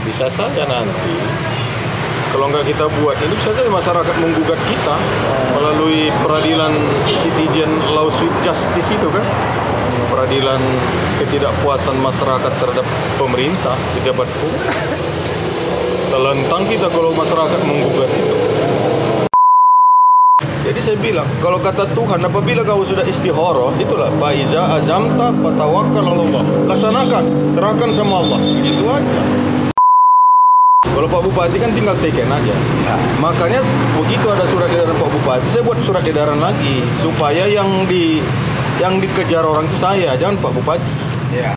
bisa saja nanti kalau nggak kita buat ini bisa saja masyarakat menggugat kita melalui peradilan citizen lawsuit justice itu kan, peradilan ketidakpuasan masyarakat terhadap pemerintah, pejabat publik. Terlentang kita kalau masyarakat menggugat itu. Jadi saya bilang, kalau kata Tuhan, apabila kau sudah istikharah, itulah faiza azamta fatawakkal 'ala Allah. Laksanakan, serahkan sama Allah. Itu aja. Kalau Pak Bupati kan tinggal teken aja. Makanya begitu ada surat edaran Pak Bupati, saya buat surat edaran lagi supaya yang dikejar orang itu saya, jangan Pak Bupati. Ya.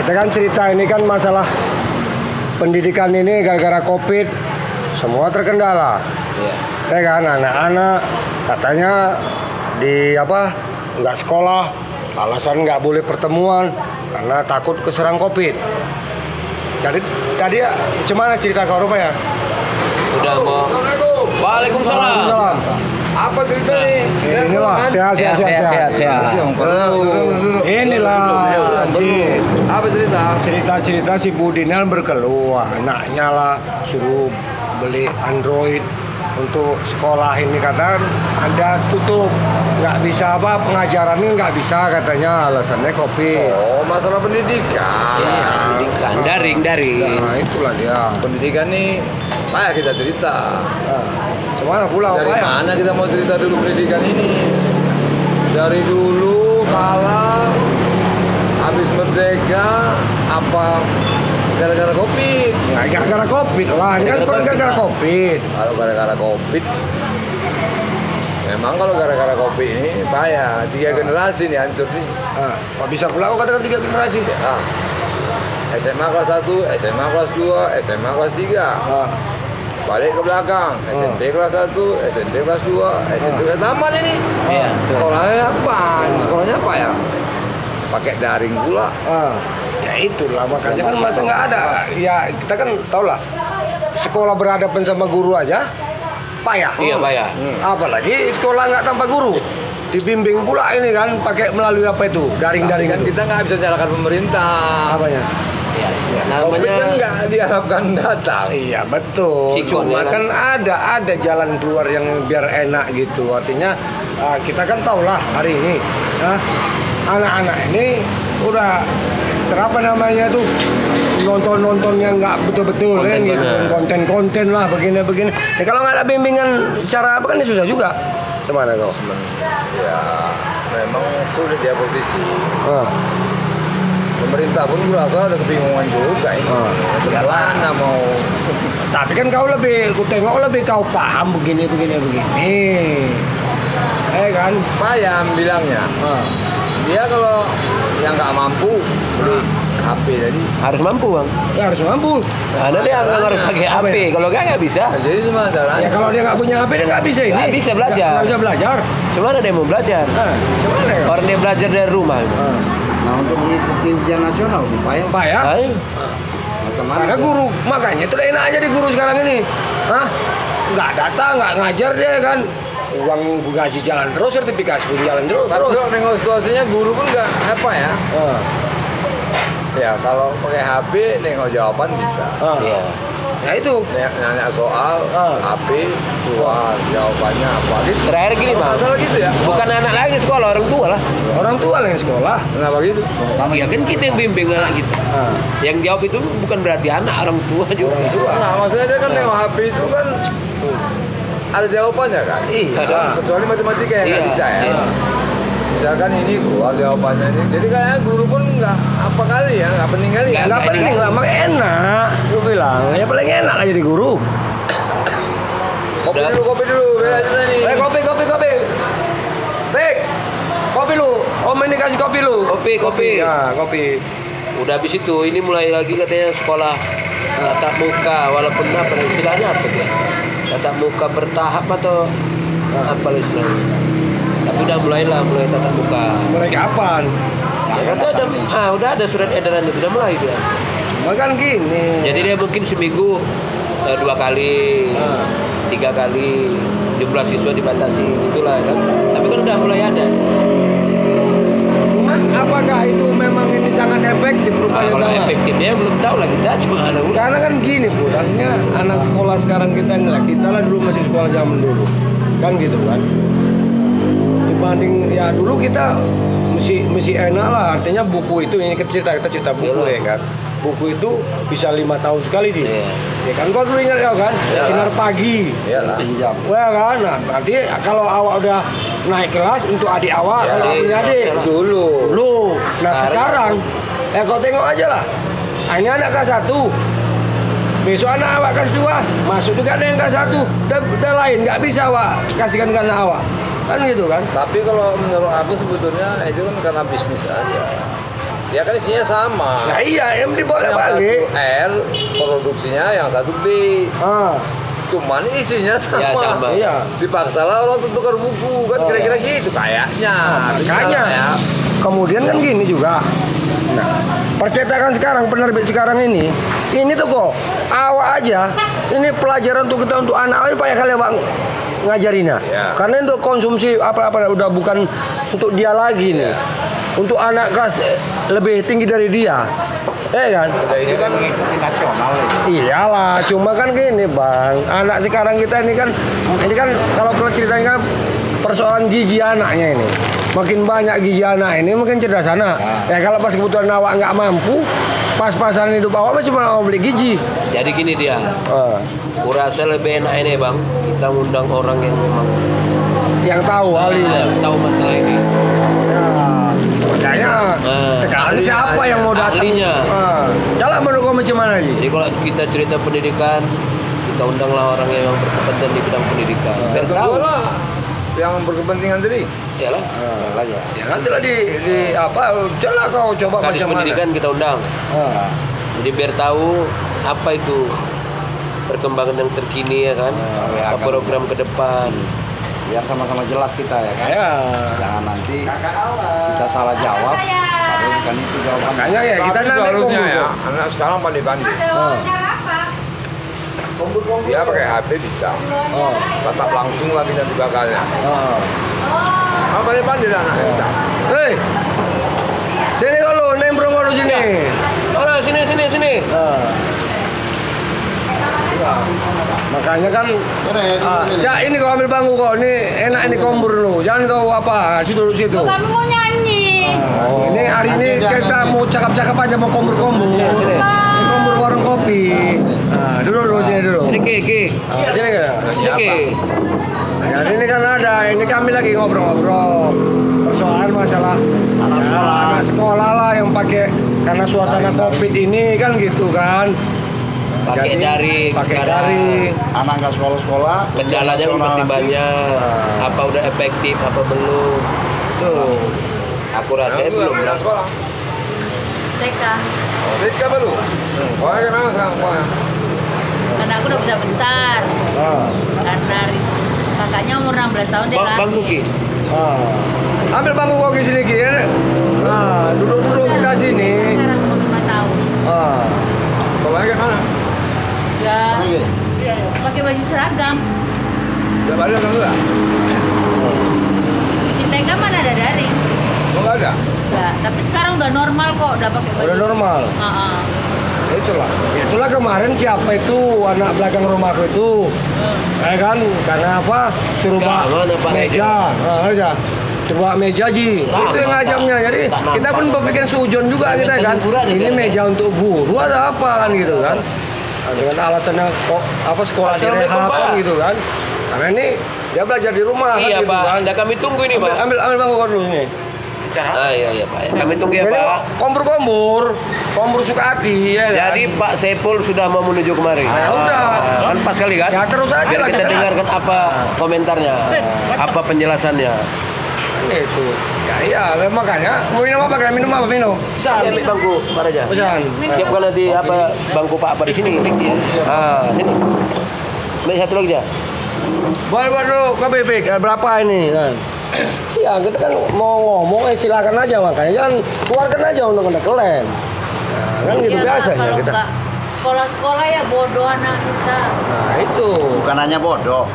Kita kan cerita ini kan masalah pendidikan ini gara-gara COVID semua terkendala. Ya kan, anak-anak katanya nggak sekolah, alasan nggak boleh pertemuan karena takut keserang COVID. Jadi tadi gimana cerita kau Rupa ya? Udah mau. Waalaikumsalam. Apa cerita nih? Inilah sehat. Inilah Apa cerita si Budinal berkeluh, anaknya lah suruh beli Android untuk sekolah ini, kata ada tutup, nggak bisa pengajaran ini nggak bisa katanya, alasannya COVID. Oh, masalah pendidikan. Ya, pendidikan daring. Nah itulah dia. Pendidikan nih, payah kita cerita. Semana pula Dari mana kita mau cerita dulu pendidikan ini? Dari dulu kala habis merdeka apa gara-gara COVID? Nggak gara-gara COVID lah, ini kan gara-gara COVID. Kalau gara-gara COVID, memang kalau gara-gara COVID ini payah. 3 generasi nih hancur nih. Kok bisa pula kau katakan 3 generasi? Ya. SMA kelas 1, SMA kelas 2, SMA kelas 3. Balik ke belakang, SMP kelas 1, SMP kelas 2, SMP kelas tamat ini. Iya. Sekolahnya apa? Sekolahnya apa ya? Pakai daring pula. Ya itulah makanya kan masa nggak ada. Ya kita kan tau lah, sekolah berhadapan sama guru aja payah. Iya, payah. Apalagi sekolah nggak tanpa guru, dibimbing pula ini kan pakai melalui apa itu daring-daring Kan itu. kita nggak bisa nyalakan pemerintah. Apanya? COVID kan Namanya nggak diharapkan datang. Iya betul. Sikon, Cuma ya kan ada jalan keluar yang biar enak gitu. Artinya kita kan tahu lah hari ini anak-anak ini udah terapa namanya tuh nonton yang nggak betul-betul kan gitu, konten-konten lah begini-begini. Ya, kalau nggak ada bimbingan cara apa kan ini susah juga. Gimana kau? Ya memang sulit ya posisi. Pemerintah pun merasa ada kebingungan juga ini. Bagaimana mau? Tapi kan kau ku tengok lebih kau paham begini. Kan? Payah bilangnya. Dia kalau yang nggak mampu beli HP tadi. harus mampu, Bang. Ya harus mampu. Ada dia harus pakai Apa HP. ya? Kalau nggak bisa. Jadi cuma caranya. Ya kalau dia nggak punya HP dia nggak bisa ini. Nggak bisa belajar. Nggak bisa belajar. Cuma ada yang mau belajar. Gimana ya? Orang dia belajar dari rumah. Nah untuk mengikuti ujian nasional payah Payah. Ayo. macam mana? Karena guru, makanya itu enak aja di guru sekarang ini. Nggak datang, nggak ngajar dia kan. Uang gaji jalan terus, sertifikasi pun jalan terus. Tapi kalau nengok situasinya guru pun nggak apa ya. Ya kalau pakai HP nengok jawaban bisa. Iya. Nah itu. Nanya soal HP keluar jawabannya apa gitu. Terakhir gini, Bang. Masalah gitu ya. Bukan anak lagi sekolah, orang tua lah. Orang tua lah yang sekolah. Kenapa gitu? Ya kan kita yang bimbing anak kita. Yang jawab itu bukan berarti anak, orang tua juga. Nah maksudnya dia kan nengok HP itu kan ada jawabannya kan. Iya. Kecuali matematika yang nggak bisa ya. Iya. Misalkan ini keluar jawabannya ini. Jadi kayaknya guru pun nggak apa kali ya, nggak penting kali ya. Nggak penting lah, mak enak. Gue bilang, ya paling enak aja jadi guru. Kopi dulu, beda cerita nih. Kopi. Bek, kopi lu. Om ini kasih kopi lu. Kopi. Ya, kopi. Udah habis itu, ini mulai lagi katanya sekolah tatap muka, walaupun apa istilahnya apa dia? Tatap muka bertahap atau apa istilahnya? Tapi sudah mulai tatap muka. Mulai kapan? Ya, udah ada surat edarannya, sudah mulai dia. Cuma kan gini. Jadi dia mungkin seminggu 2 kali, 3 kali, jumlah siswa dibatasi gitulah kan. Tapi kan udah mulai ada. Cuman apakah itu memang ini sangat efektif rupanya Kalau sama? efektifnya belum tahu lah kita cuma ada ulang. Karena kan gini Bu, artinya anak sekolah sekarang kita ini lah, kita lah dulu masih sekolah zaman dulu. Kan gitu kan. Dibanding ya dulu kita mesti enak lah, artinya buku itu ini kita cerita buku ya kan. Buku itu bisa 5 tahun sekali dia. Ya kan kau dulu ingat kau kan? Sinar pagi. Iyalah. Pinjam. Wah kan, nah, nanti kalau awak udah naik kelas untuk adik awak, kalau punya adik dulu. Nah sekarang, kau tengok aja lah. Nah, ini anak kelas 1. Besok anak awak kelas 2, masuk juga ada yang kelas 1. Udah lain, nggak bisa awak kasihkan ke anak awak. Kan gitu kan? Tapi kalau menurut aku sebetulnya itu kan karena bisnis aja. Ya kan isinya sama. Nah iya, yang dibolak-balik. Yang 1 R produksinya, yang 1 B. Cuman isinya sama. Ya, sama. Iya. Dipaksalah orang untuk tukar buku kan kira-kira gitu kayaknya. Makanya. Ya. Kemudian kan gini juga. Nah, percetakan sekarang, penerbit sekarang ini tuh kok awak aja. Ini pelajaran untuk kita untuk anak ini payah kali Bang ngajarinnya. Ya. Karena untuk konsumsi apa-apa udah bukan untuk dia lagi nih. Untuk anak kelas lebih tinggi dari dia. Kan? Itu kan mengikuti nasional itu. Iyalah, cuma kan gini Bang, anak sekarang kita ini kan kalau ceritanya kan persoalan gizi anaknya ini. Makin banyak gizi anak ini makin cerdas anak. Ya kalau pas kebetulan awak nggak mampu, pas-pasan hidup awak cuma mau beli gizi. Jadi gini dia. Kurasa lebih enak ini Bang, kita undang orang yang memang Yang tahu ahlinya. tahu masalah ini. Makanya sekarang siapa yang mau datang? Ahlinya. Jalan menurut kau macam mana lagi? Jadi kalau kita cerita pendidikan, kita undanglah orang yang berkompeten di bidang pendidikan. Biar tahu. Kedua lah yang berkepentingan tadi. Iyalah. Ya. Ya nanti lah di apa? Coba kau coba Kadis macam mana? pendidikan kita undang. Jadi biar tahu apa itu perkembangan yang terkini ya kan, apa program ke depan. Biar sama-sama jelas kita ya kan. Ya. Jangan nanti kita salah jawab. Tapi bukan itu jawabannya. Makanya ya kita Tapi nanti seharusnya kumpul. ya, anak sekarang pandai-pandai. Dia pakai HP bisa. Tatap langsung lagi dan dibakalnya. Pandai-pandai lah anak kita. Hei, sini kalau nembrong kalau sini. Oh, sini. Makanya kan, Cak ini kau ambil bangku kau, ini enak ini kompor lu, jangan kau apa, situ. Kami mau nyanyi. Ini hari ini kita mau cakap-cakap aja mau kompor. Ini kompor warung kopi. Nah, duduk sini dulu. Sini Ki. Sini kan. Ki. Nah, ini kan ada, ini kami lagi ngobrol-ngobrol persoalan masalah anak sekolah lah yang pakai karena suasana COVID ini kan gitu kan. Pakai daring pakai sekarang. daring. Anak nggak sekolah-sekolah. Kendalanya pun pasti nanti banyak. Apa udah efektif, apa belum? Tuh. Aku rasanya belum lah. Sekolah. TK. Rika baru. Sekolah gimana sekarang sekolahnya? Anakku udah besar. Karena kakaknya umur 16 tahun dia Bang Kuki. Ambil bangku koki sini Ki. Nah, duduk kita sini. Sekarang umur 5 tahun. Sekolahnya gimana? Ya pakai baju seragam. Udah balik atau enggak? Di TK mana ada daring? Oh, enggak ada? Enggak, tapi sekarang udah normal kok, udah pakai baju. Udah normal. Itulah kemarin siapa itu anak belakang rumahku itu. Kan karena apa? Suruh bawa meja. Aja. Coba meja Ji, itu yang ngajamnya. Jadi kita pun berpikir sujon juga kita kan. Ini meja untuk guru ada apa kan gitu kan? Dengan alasannya kok apa sekolah direhab kan gitu kan? Karena ini dia belajar di rumah Iya kan, gitu Pak, kan. ada kami tunggu ini Pak. Ambil bangku kau dulu ini. Iya Pak. Kami tunggu ya Jadi Pak. kompor suka hati ya kan? Jadi Pak Saiful sudah mau menuju kemari. udah. Kan pas kali kan? Ya terus aja Biar lah kita dengarkan apa komentarnya, apa penjelasannya. Itu. Ya iya, makanya mau minum apa? Minum apa? Minum. Ya, ambil bangku, Pak Raja. Pesan. Siapkan nanti apa bangku Pak apa di sini. Sini. Ambil satu lagi aja. Buat dulu ke bebek berapa ini kan? Iya, kita kan mau ngomong silakan aja, makanya jangan keluarkan aja undang-undang kalian. Nah, kan gitu Iya, biasanya kalau kita. nggak sekolah-sekolah ya bodoh anak kita. Nah, itu. Bukan hanya bodoh.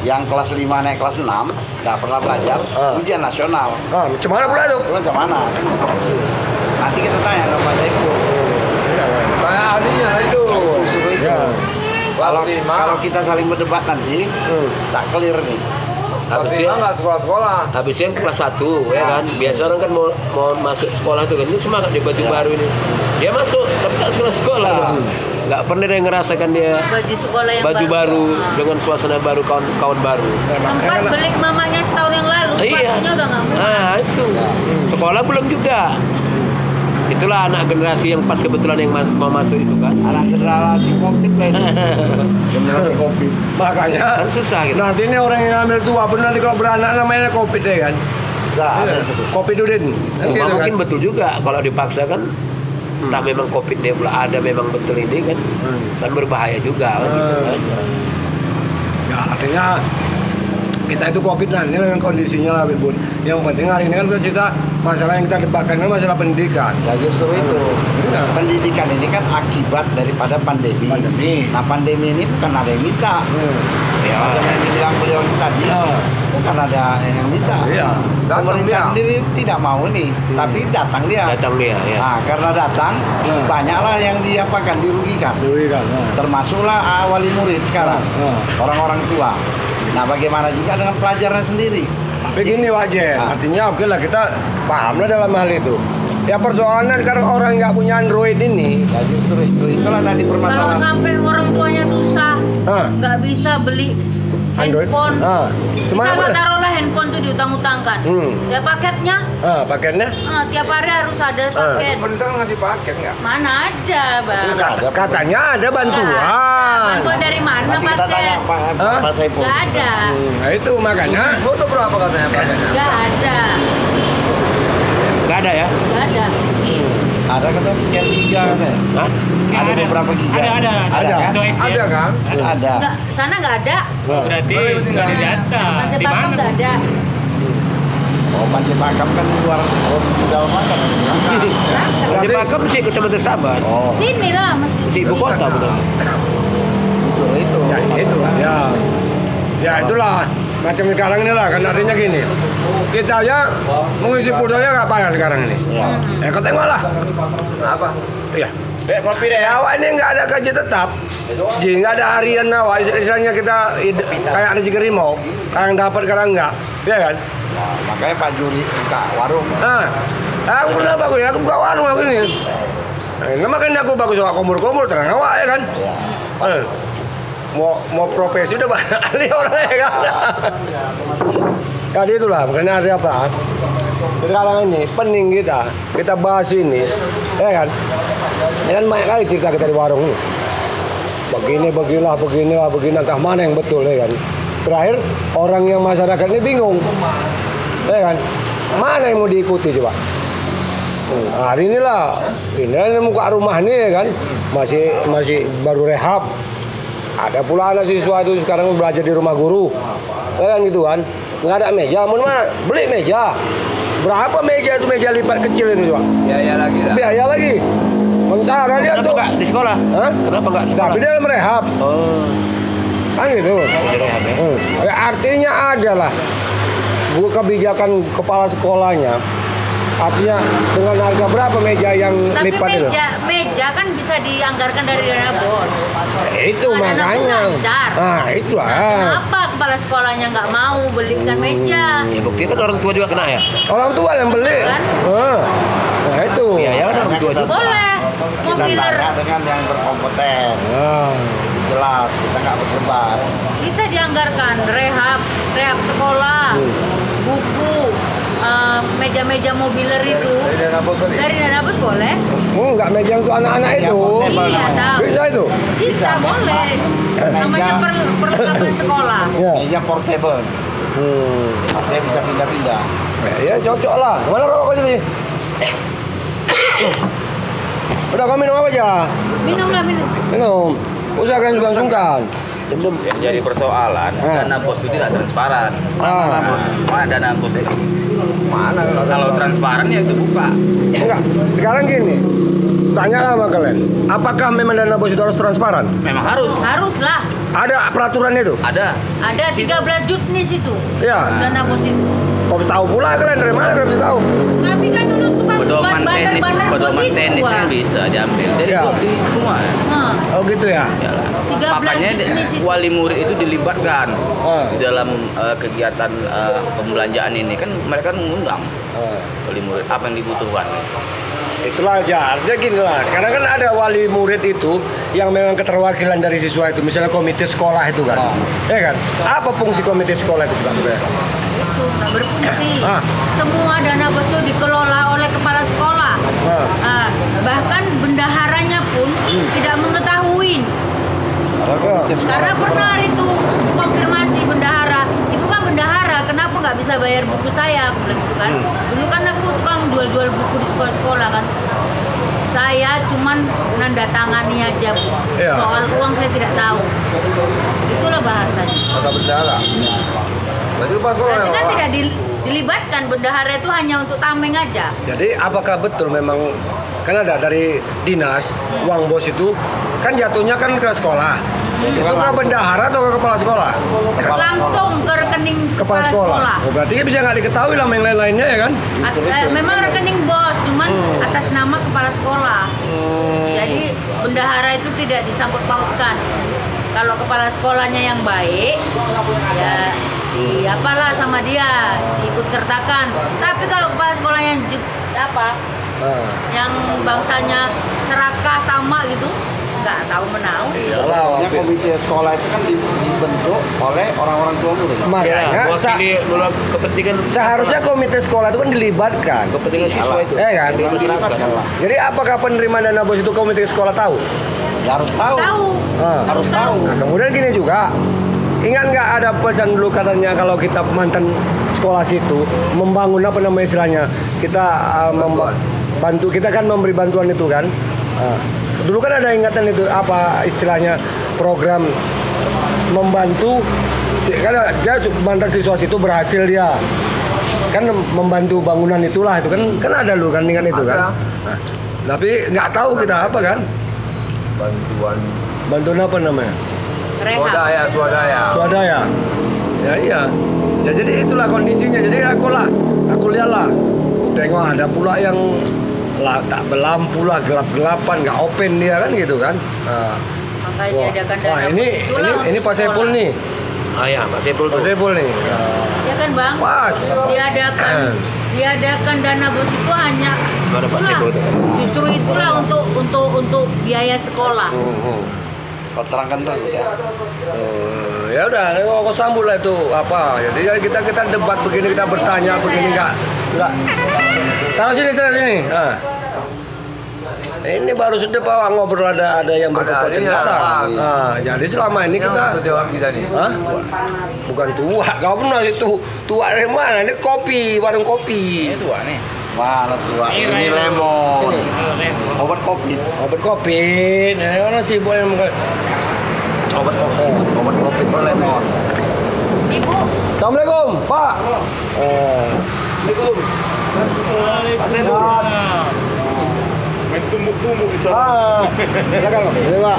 Yang kelas 5 naik kelas 6 nggak pernah belajar ujian nasional. Nah, macam mana pula itu? Itu macam mana? Kan? Nanti kita tanya ke Pak Saiful. Tanya ahlinya itu. Suruh itu. Ya. Kalau kita saling berdebat nanti tak clear nih. Kelas 5 nggak sekolah-sekolah. Habisnya kelas 1 ya kan. Biasa orang kan mau masuk sekolah tuh kan. Ini semangat dia baju baru ini. Dia masuk tapi tak sekolah tuh. Nggak pernah dia ngerasakan dia Baju sekolah yang baju baru dengan suasana baru, kawan-kawan baru. Sempat beli mamanya setahun yang lalu, Iya. sepatunya udah nggak mau. Nah itu sekolah belum juga. Itulah anak generasi yang pas kebetulan yang mau masuk itu kan. Anak generasi Covid lah itu. Generasi Covid. Makanya Kan susah gitu. nanti ini orang yang ambil tua pun nanti kalau beranak namanya Covid ya kan. Bisa ada itu. Covid-udin. Kan gitu kan? Mungkin betul juga kalau dipaksa kan. Entah memang COVID dia pula ada memang betul ini kan. Kan berbahaya juga kan, gitu kan. Ya artinya kita itu Covid nah ini memang kondisinya lah Bun. Yang penting hari ini kan kita masalah yang kita debatkan ini masalah pendidikan. Ya justru itu. Iya. Pendidikan ini kan akibat daripada pandemi. Nah pandemi ini bukan ada yang minta. Ya, Macam yang dibilang beliau itu tadi, bukan ada yang minta. Iya. Datang Pemerintah dia. sendiri tidak mau ini, tapi datang dia. datang dia ya. Nah, karena datang, banyaklah yang diapakan, dirugikan. Dirugikan. Termasuklah wali murid sekarang, orang-orang tua. Nah, bagaimana juga dengan pelajarnya sendiri? Tapi gini Pak Jen, artinya oke lah kita paham lah dalam hal itu. Ya persoalannya sekarang orang nggak punya Android ini. Ya justru itulah tadi Kalau permasalahan. sampai orang tuanya susah, Hah? nggak bisa beli Android? handphone, bisa Kemana lah boleh? taruhlah handphone tuh diutang-utangkan. Ya paketnya, Paketnya? tiap hari harus ada paket. Pemerintah kan ngasih paket nggak? Mana ada bang? Katanya ada bantuan. Bantuan dari mana Nanti kita tanya paket? Pak Saiful. Nggak ada, Nah itu makanya. Foto berapa katanya paketnya? nggak ada, Nggak ada ya? nggak ada. Ada kata sekian giga katanya. Hah? Ada beberapa giga. Ada kan? Ada kan? Ada. Nggak, sana nggak ada. Berarti nggak ada data. Pantai Di Pakem mana? nggak ada. Oh, Pantai Pakam kan di luar, di dalam Pakam. Di Pakem sih kecamatan Sabar. Oh, Sini lah masih. Si ibu kota benar. justru itu. Ya itu. maksudnya. Ya itulah macam sekarang ini lah kan artinya gini. Kita ya mengisi pulsanya nggak payah sekarang ini. Ya. Kau tengok lah. Apa? Iya. Kopi deh. Awak ini nggak ada gaji tetap. Jadi nggak ada harian awak. Istilahnya kita kayak ada rimau. Kadang dapat kadang enggak. Iya kan? Nah, makanya Pak Juri buka warung. Nah, aku kenapa aku ya? Aku buka warung aku ini. Nah, makanya aku bagus awak komur-komur terang awak ya kan? Ya. Mau profesi udah banyak kali orangnya kan. Tadi itulah makanya ada apa? Sekarang ini pening kita bahas ini, ya kan? Ya kan banyak kali cerita kita di warung ini. Begini, entah mana yang betul ya kan? Terakhir orang yang masyarakat ini bingung, ya kan? Mana yang mau diikuti coba? Hari inilah muka rumah ini ya kan? Masih baru rehab. Ada pula anak siswa itu sekarang belajar di rumah guru, ya kan gitu kan? Nggak ada meja, mau mana? Beli meja. Berapa meja itu meja lipat kecil itu coba? Biaya lagi dah. Biaya lagi. Sementara dia Kenapa tuh, nggak di sekolah? Hah? Kenapa nggak di sekolah? tapi dia dalam rehab, Oh, kan gitu. di rehab ya. Ya, artinya adalah kebijakan kepala sekolahnya. Artinya dengan harga berapa meja yang Tapi lipat itu? meja kan bisa dianggarkan dari dana bos. Itu Dana makanya. lancar. Nah itu lah. Kenapa kepala sekolahnya nggak mau belikan meja? Ya bukti kan orang tua juga kena ya. Orang tua yang beli. Kan? Nah itu. Biaya kan orang tua juga. Boleh. Kita Mobiler tanya dengan yang berkompeten. Nah, Jadi jelas, kita nggak berdebat. bisa dianggarkan rehab sekolah, buku, meja-meja mobiler itu dari dana bos boleh. enggak meja untuk anak-anak Meja itu. portable Iya namanya. tahu. Bisa itu. Bisa boleh. Namanya perlengkapan sekolah. Ya. Meja portable, artinya bisa pindah-pindah. Ya cocok lah. Mana rokok jadi? Udah kau minum apa aja? Minum lah minum. Minum. Usaha kalian sungkan-sungkan. Yang jadi persoalan dana bos itu tidak transparan. Mana dana bos itu? Mana Kalau transparan ya itu buka. enggak. Sekarang gini. Tanya sama kalian, apakah memang dana bos itu harus transparan? Memang harus. Haruslah. Ada peraturan itu? Ada. Ada 13 juknis itu. Ya. Dana bos itu. Kau tahu pula kalian dari mana kalian tahu? Kami kan dulu tukang Pedoman buat tenis, banner-banner bos pedoman itu. tenisnya Wak. bisa diambil dari Ya. di semua. Hah. Oh gitu ya? Yalah. 13 Makanya jenis itu. wali murid itu dilibatkan Ah. di dalam kegiatan pembelanjaan ini kan mereka mengundang wali murid apa yang dibutuhkan. Itulah aja, artinya gini lah. Sekarang kan ada wali murid itu yang memang keterwakilan dari siswa itu, misalnya komite sekolah itu kan, ya kan? Apa fungsi komite sekolah itu Pak? Itu nggak berfungsi. Ah. Semua dana bos itu dikelola oleh kepala sekolah. Bahkan bendaharanya pun tidak mengetahui. Karena pernah itu konfirmasi bendahara, itu kan bendahara, kenapa nggak bisa bayar buku saya? Aku bilang gitu kan. Dulu kan aku tukang jual-jual buku di sekolah-sekolah kan. Saya cuman nanda tangani aja, Bu. Iya. Soal uang saya tidak tahu. Itulah bahasanya. Maka bersalah. Berarti Pak Berarti kan tidak dilibatkan, bendahara itu hanya untuk tameng aja. Jadi apakah betul memang kan ada dari dinas uang bos itu kan jatuhnya kan ke sekolah? Itu ke bendahara atau ke kepala sekolah? Langsung ke rekening kepala sekolah. Oh, berarti bisa nggak diketahui lah yang lain-lainnya ya kan? Memang rekening bos, cuman atas nama kepala sekolah. Jadi bendahara itu tidak disangkut pautkan. Kalau kepala sekolahnya yang baik, ya apalah sama dia, ikut sertakan. Tapi kalau kepala sekolah yang yang bangsanya serakah tamak gitu, nggak tahu menau. Sebetulnya komite sekolah itu kan dibentuk oleh orang-orang tua murid. Makanya Mewakili kepentingan seharusnya komite sekolah itu kan dilibatkan. kepentingan siswa itu. Ya kan? Memang dilibatkan lah. Jadi apakah penerima dana bos itu komite sekolah tahu? Ya harus tahu. Tahu. Harus tahu. Nah, kemudian gini juga, ingat nggak ada pesan dulu katanya kalau kita mantan sekolah situ membangun apa namanya istilahnya, kita bantu, kita kan memberi bantuan itu kan. Dulu kan ada ingatan itu apa istilahnya program membantu, kan dia mantan siswa situ berhasil dia kan membantu bangunan itulah itu kan ada lu kan ingat itu kan. Nah, tapi nggak tahu kita apa kan. Bantuan apa namanya? Rehab. Swadaya. Ya iya. Ya jadi itulah kondisinya. Jadi aku lihatlah. Tengok ada pula yang tak berlampu lah, gelap-gelapan, nggak open dia kan gitu kan. Makanya diadakan dana bos itulah ini untuk Pak Saiful sekolah. nih. Ah ya, Pak Saiful Pak tuh. Saiful nih. Ya kan Bang? Pas. Diadakan dana bos itu hanya Ada Pak itulah, Saiful tuh. justru itulah untuk biaya sekolah. Kau terangkan dulu ya. Ya udah, kau sambut lah itu apa. Jadi kita debat begini, kita bertanya begini nggak. Taruh sini. Ini baru sudah Pak ngobrol ada yang berkepentingan. Jadi selama ini kita jawab kita nih. bukan tua, kau pernah itu tua dari mana? Ini kopi, warung kopi. Ini tua nih. Mana tua? Ini lemon. Obat kopi. Obat kopi. Nah, orang sibuk yang Obat kopi. Obat kopi itu lemon. Ibu, Assalamualaikum, Pak. Pak Saiful. Main tumbuk-tumbuk di sana. Silakan. Ini Pak.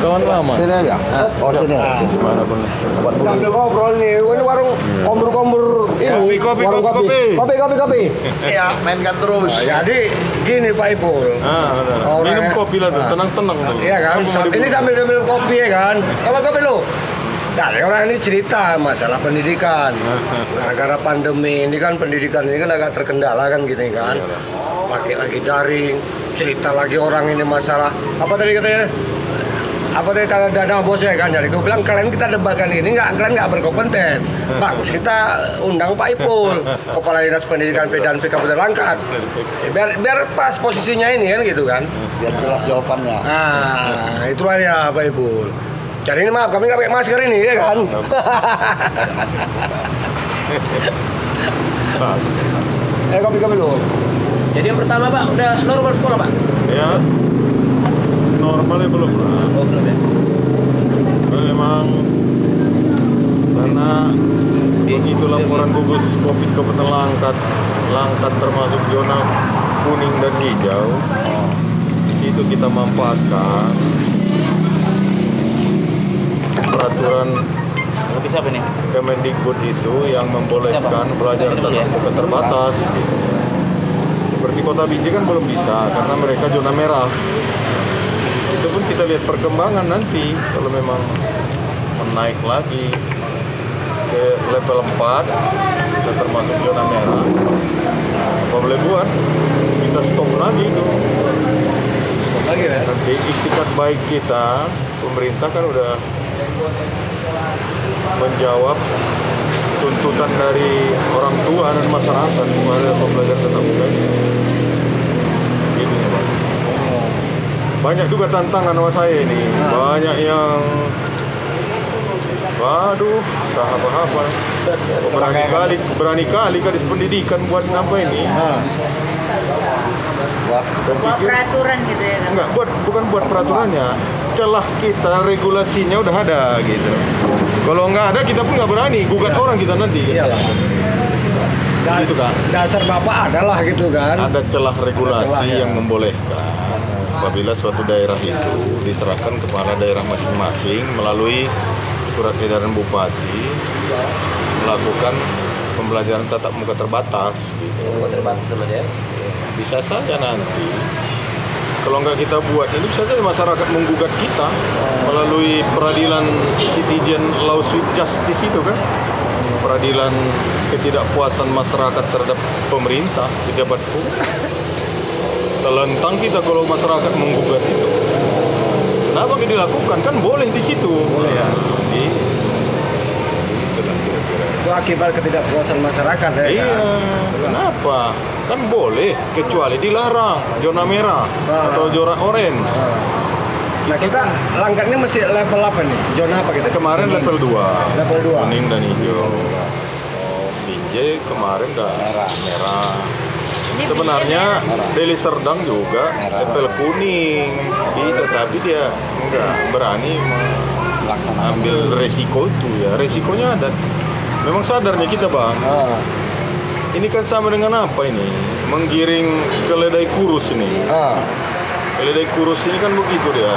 Kawan lama. Sini aja. Oh sini. Gimana pun. Obat buli. Sambil ngobrol nih, ini warung kombur-kombur ini. Kopi. Warung kopi. Iya, mainkan terus. Jadi gini Pak Ipul. Benar. Minum kopi lah tuh, tenang-tenang tuh. Iya kan? Ini sambil kopi ya kan? Kopi lu. Nah, orang ini cerita masalah pendidikan. Gara-gara pandemi ini kan pendidikan ini kan agak terkendala kan gini kan. Pakai lagi daring, cerita lagi orang ini masalah apa tadi katanya? Apa tadi karena dana bos ya kan? Jadi gue bilang kalian kita debatkan ini kalian nggak berkompeten. Bagus kita undang Pak Ipul, Kepala Dinas Pendidikan PDANP Kabupaten Langkat. Biar pas posisinya ini kan gitu kan. Biar jelas jawabannya. Nah, itulah ya Pak Ipul. Jadi ini maaf, kami nggak pakai masker ini ya kan? Jadi yang pertama Pak, udah normal sekolah Pak? Ya, normalnya belum lah. Oh, belum ya? Memang karena begitu laporan gugus COVID Kabupaten Langkat termasuk zona kuning dan hijau. Di situ kita manfaatkan peraturan Ngerti siapa nih? Kemendikbud itu yang membolehkan pelajaran tatap muka terbatas. Gitu. Seperti Kota Binjai kan belum bisa karena mereka zona merah. Itu pun kita lihat perkembangan nanti kalau memang menaik lagi ke level 4 kita termasuk zona merah, apa boleh buat? Kita stop lagi itu. Lagi ya? Nanti ikhtikat baik kita, pemerintah kan udah menjawab tuntutan dari orang tua dan masyarakat kepada pembelajaran tatap muka ini. Gitu ya, Pak. Banyak juga tantangan sama saya ini. Banyak yang waduh, tak apa-apa. Berani kali kadis pendidikan buat apa ini? Saya Buat pikir peraturan gitu ya kan? enggak, bukan buat peraturannya. Celah kita, regulasinya udah ada gitu. Kalau nggak ada kita pun nggak berani gugat orang kita nanti. Iyalah. Gitu kan. Dasar bapak adalah gitu kan. Ada celah regulasi Celah, ya. yang membolehkan apabila suatu daerah itu diserahkan kepala daerah masing-masing melalui surat edaran bupati melakukan pembelajaran tatap muka terbatas gitu. Terbatas teman ya. Bisa saja nanti kalau nggak kita buat ini bisa saja masyarakat menggugat kita melalui peradilan citizen lawsuit justice itu kan, peradilan ketidakpuasan masyarakat terhadap pemerintah pejabat publik. Telentang kita kalau masyarakat menggugat itu. Kenapa nggak dilakukan? Kan boleh di situ. Boleh ya. Itu akibat ketidakpuasan masyarakat ya. Iya. Kan? Kenapa? Kan boleh kecuali dilarang zona merah atau zona orange. Nah kita langkahnya mesti level apa nih? Zona apa kita? Kemarin level 2. Level 2. Kuning dan hijau. Binjai kemarin udah merah. Sebenarnya Deli Serdang juga level kuning. Bisa tapi dia enggak berani ambil resiko itu ya. Resikonya ada. Memang sadarnya kita, Bang. Ini kan sama dengan apa ini? Menggiring keledai kurus ini. Keledai kurus ini kan begitu dia.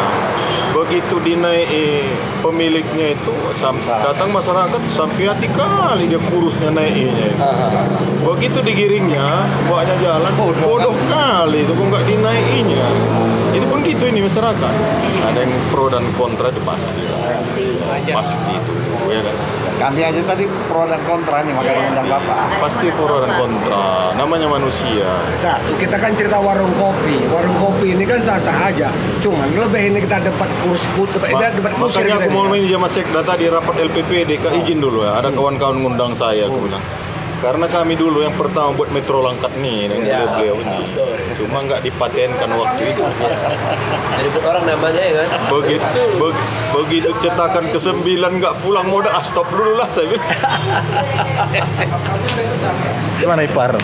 Begitu dinaiki pemiliknya itu datang masyarakat sampai hati kali dia kurusnya naiknya. Begitu digiringnya, bawanya jalan bodoh kali itu kok nggak dinaikinya. Ini pun gitu ini masyarakat. Ada yang pro dan kontra itu pasti. Pasti itu, ya kan. Kami aja tadi pro dan kontra nih, makanya undang Bapak. Pasti pro dan kontra. Namanya manusia. Satu, kita kan cerita warung kopi. Warung kopi ini kan sah-sah aja. Cuman lebih ini kita debat kursi. Makanya aku mau main sama Sekda tadi rapat LPPD, izin dulu ya. Ada kawan-kawan ngundang saya, aku bilang. Karena kami dulu yang pertama buat Metro Langkat nih dengan beliau ini. Cuma nggak dipatenkan waktu itu. Jadi orang namanya ya kan. Begitu cetakan ke-9 nggak pulang modal, stop dulu lah saya bilang. Gimana Ipar?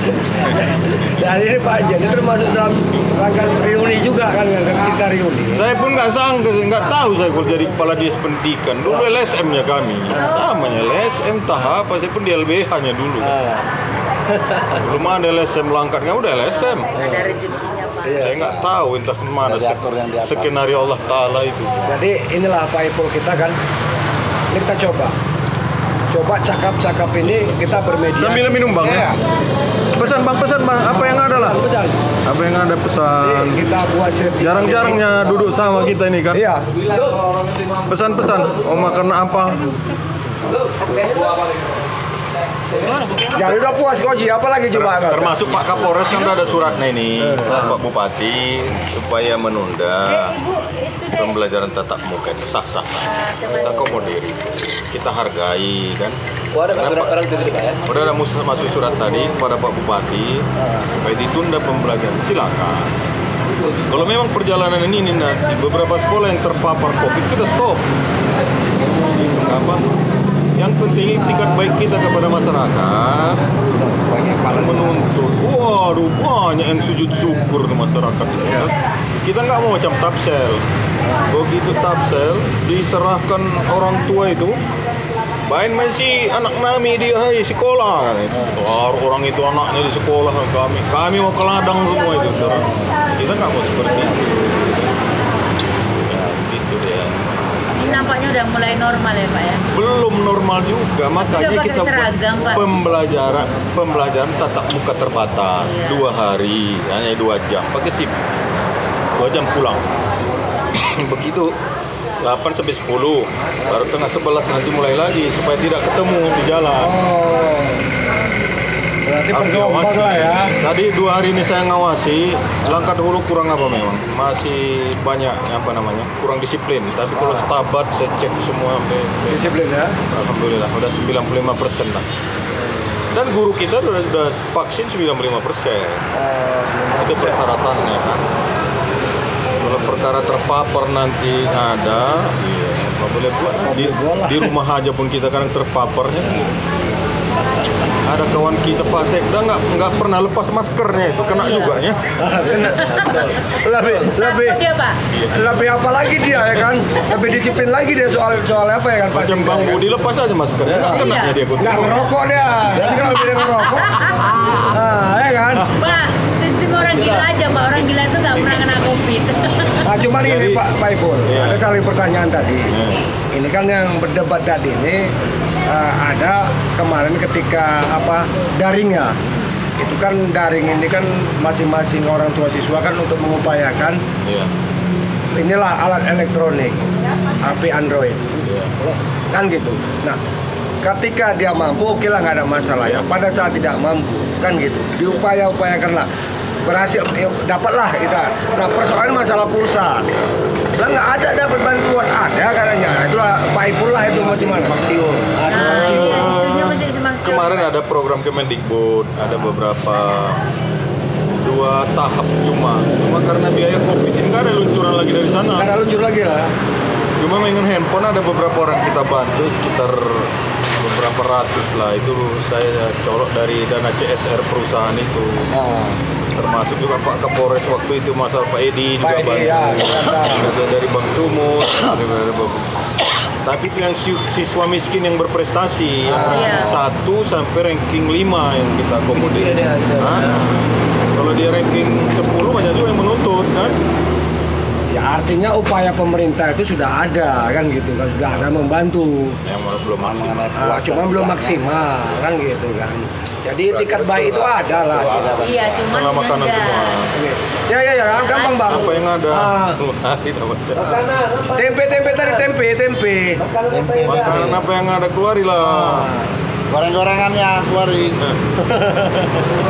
Dan ini Pak Jan itu termasuk dalam rangka reuni juga kan, cerita reuni. Saya pun nggak sangka, nggak tahu saya kalau jadi kepala dinas pendidikan. Dulu LSM-nya kami, namanya LSM tahap, saya pun di LBH-nya dulu. Belum ada LSM Langkat, nggak udah LSM. Ada rezekinya Pak. Saya nggak tahu entah kemana skenario Allah Taala itu. Jadi inilah Pak Ipul kita kan. Ini kita coba cakap-cakap ini kita bermedia. Sambil minum Bang ya. Pesan Bang, apa yang ada lah? Pesan. Apa yang ada pesan? Jadi kita buat sertifikat. Jarang-jarangnya duduk sama kita ini kan. Iya. Pesan-pesan. Oh makan apa? Jadi udah puas Koji, apa lagi coba? Termasuk Pak Kapolres kan udah ada suratnya ini, Pak Bupati supaya menunda pembelajaran tatap muka itu sah-sah. Kita akomodir itu, kita hargai kan. Ada surat orang itu Pak ya? Udah ada masuk surat tadi kepada Pak Bupati supaya ditunda pembelajaran, silakan. Kalau memang perjalanan ini nanti beberapa sekolah yang terpapar COVID kita stop. Apa? Yang penting tingkat baik kita kepada masyarakat sebagai menuntut. Waduh, banyak yang sujud syukur ke masyarakat itu. kita nggak mau macam Tapsel. Begitu Tapsel diserahkan orang tua itu, main masih anak nami dia hai sekolah kan itu. Orang itu anaknya di sekolah, kami mau ke ladang semua itu. Kita nggak mau seperti itu. Ya, gitu ya. Ini nampaknya udah mulai normal ya Pak ya? Belum normal juga, makanya pakai kita seragam, Pak. pembelajaran tatap muka terbatas. Iya. 2 hari, hanya 2 jam, pakai SIM. 2 jam pulang. Begitu 8 sampai 10, baru tengah 11 nanti mulai lagi supaya tidak ketemu di jalan. Oh. Berarti bergelombang lah ya. Tadi 2 hari ini saya ngawasi, Langkat Hulu kurang apa memang, masih banyak kurang disiplin. Tapi kalau Stabat saya cek semua Disiplin ya. alhamdulillah udah 95% lah. Dan guru kita udah vaksin 95%. Itu persyaratannya kan. Kalau perkara terpapar nanti ada, iya, apa boleh buat di rumah aja pun kita kadang terpaparnya. Ada kawan kita Pak Sekda nggak pernah lepas maskernya, itu kena juga ya. Lebih apa lagi dia ya kan? Lebih disiplin lagi dia soal apa ya kan? Macam Bang Budi lepas aja maskernya, nggak kena ya dia. Nggak ngerokok dia. Jadi kalau dia ngerokok, ya kan? Pak, sistem orang gila aja Pak. Orang gila itu nggak pernah kena COVID. Nah, cuman ini Pak Ipul, Iya. ada saling pertanyaan tadi. Ini kan yang berdebat tadi ini ada kemarin ketika daringnya. Itu kan daring ini kan masing-masing orang tua siswa kan untuk mengupayakan Iya. inilah alat elektronik, HP Android. Kan gitu. Nah, ketika dia mampu, oke lah nggak ada masalah ya. Pada saat tidak mampu, kan gitu. Diupaya-upayakanlah. Berhasil, dapatlah kita. Nah, persoalan masalah pulsa. Lah nggak ada dapat bantuan, ada katanya. Itulah Pak Ipul lah itu masih mana? Iya, isunya masih simpang siur. Kemarin ada program Kemendikbud, ada beberapa 2 tahap cuma karena biaya COVID ini nggak ada luncuran lagi dari sana. Nggak ada luncur lagi lah. Cuma dengan handphone ada beberapa orang kita bantu sekitar beberapa ratus lah, itu saya colok dari dana CSR perusahaan itu. Termasuk juga Pak Kapolres waktu itu, masalah Pak Edi juga Edi, bantu. ya, Ada dari Bang Sumut, tapi itu yang siswa miskin yang berprestasi, yang ranking 1 sampai ranking 5 yang kita akomodir. Kalau dia ranking 10 banyak juga yang menuntut kan. Ya artinya upaya pemerintah itu sudah ada kan gitu kan, sudah ada membantu. Yang belum maksimal. Cuma belum maksimal kan gitu kan. Jadi itikat baik itu ada lah. Iya, cuma Sama makanan semua. Ya, gampang Bang. Apa yang ada? Tempe. Makanan apa yang ada keluarilah. Goreng-gorengannya keluarin.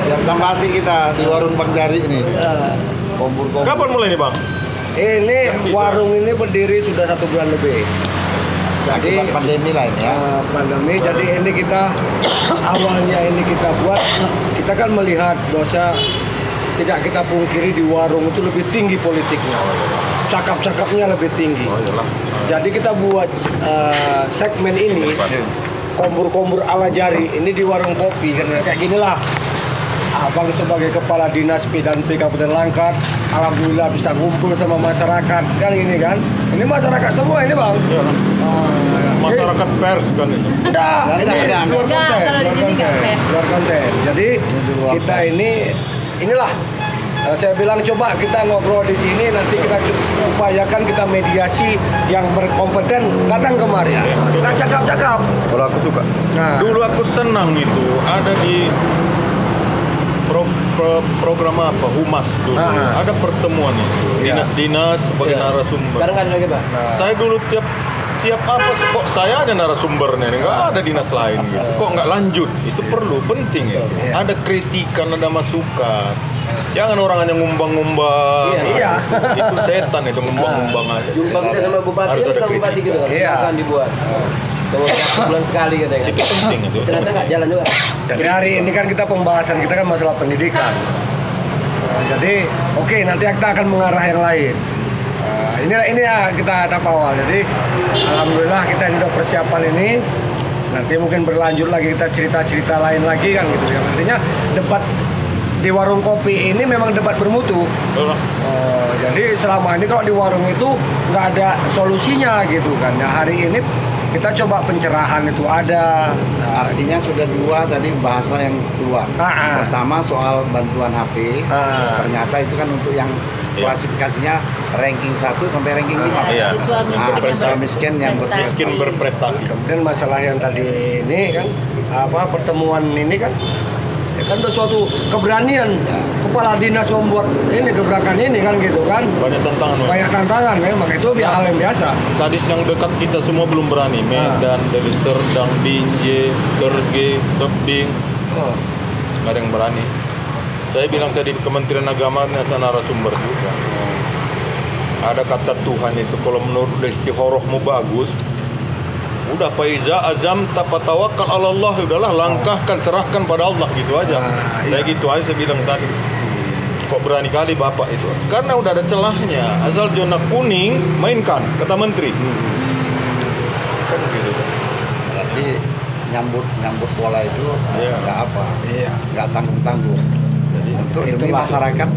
Biar tambah asik kita di warung Bang Jari ini. Kompor-kompor. Kapan mulai nih Bang? Ini warung ini berdiri sudah 1 bulan lebih. Jadi Pandemi lah ini ya. pandemi, jadi ini kita awalnya ini kita buat, kita kan melihat bahwa tidak kita pungkiri di warung itu lebih tinggi politiknya, cakap-cakapnya lebih tinggi. Jadi kita buat segmen ini kombur-kombur ala jari ini di warung kopi kan kayak gini lah. Abang sebagai kepala dinas P&P Kabupaten Langkat, alhamdulillah bisa ngumpul sama masyarakat kan ini kan. Ini masyarakat semua ini Bang. Masyarakat pers kan itu. Enggak, ini luar konten. Kalau di sini nggak fair. Luar konten. Jadi kita inilah saya bilang coba kita ngobrol di sini, nanti kita upayakan kita mediasi yang berkompeten datang kemari. Kita cakap-cakap. Kalau aku suka. Nah. Dulu aku senang itu ada di program apa Humas dulu. Ada pertemuan itu. Dinas-dinas sebagai narasumber. Sekarang kan lagi Pak. Saya dulu tiap apa kok saya ada narasumbernya, nggak ada dinas lain gitu. Kok nggak lanjut? Itu perlu, penting ya. Ada kritikan, ada masukan. Jangan orang hanya ngumbang-ngumbang. Iya. Itu setan itu ngumbang-ngumbang aja. Jumpa kita sama bupati, Harus ada bupati kritik. gitu kan. Iya. Akan dibuat. Sebulan sekali katanya. Itu penting itu. Ternyata nggak jalan juga. Jadi hari ini kan kita pembahasan kita kan masalah pendidikan. Jadi oke, nanti kita akan mengarah yang lain. Ini ya kita tahap awal. Jadi alhamdulillah kita ini udah persiapan ini. Nanti mungkin berlanjut lagi kita cerita-cerita lain lagi kan gitu ya. Nantinya debat di warung kopi ini memang debat bermutu. Jadi selama ini kalau di warung itu nggak ada solusinya gitu kan. Nah hari ini kita coba pencerahan itu ada. Artinya sudah dua tadi bahasa yang keluar. Pertama soal bantuan HP. Ternyata itu kan untuk yang klasifikasinya ranking 1 sampai ranking 5. Siswa miskin yang berprestasi. Kemudian masalah yang tadi ini kan pertemuan ini kan kan udah suatu keberanian kepala dinas membuat ini gebrakan ini kan gitu kan. Banyak tantangan memang itu hal yang biasa. Sadis yang dekat kita semua belum berani. Medan, Deli Serdang, Binjai, Sergei, Tebing, nggak ada yang berani. Saya bilang tadi Kementerian Agama narasumber juga. Ada kata Tuhan itu kalau menurut istihorohmu bagus, udah faiza azam tapatawakkal ala Allah, udahlah langkahkan serahkan pada Allah gitu aja. Saya gitu aja saya bilang tadi. Kok berani kali Bapak itu? Karena udah ada celahnya. Asal zona kuning mainkan kata menteri. Kan gitu. Berarti nyambut bola itu nggak apa, nggak tanggung-tanggung. Jadi untuk demi masyarakat.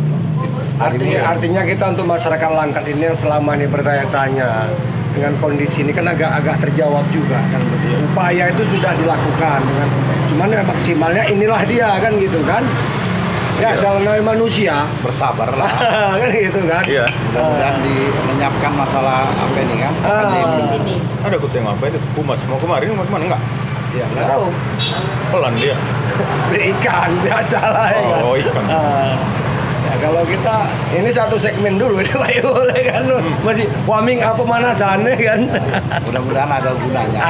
Artinya kita untuk masyarakat Langkat ini yang selama ini bertanya-tanya dengan kondisi ini kan agak terjawab juga kan begitu. Upaya itu sudah dilakukan dengan cuman ya maksimalnya inilah dia kan gitu kan. Ya soalnya manusia bersabar lah kan gitu kan. Iya. Mudah-mudahan menyiapkan masalah apa ini kan pandemi. Ada aku tengok apa itu Pumas mau kemarin mau kemana enggak? Ya nggak tahu. Pelan dia. Beli ikan biasa lah ya kan. Oh ikan. Ya kalau kita ini satu segmen dulu ini Pak Yul kan masih warming up pemanasan kan. Mudah-mudahan ada gunanya.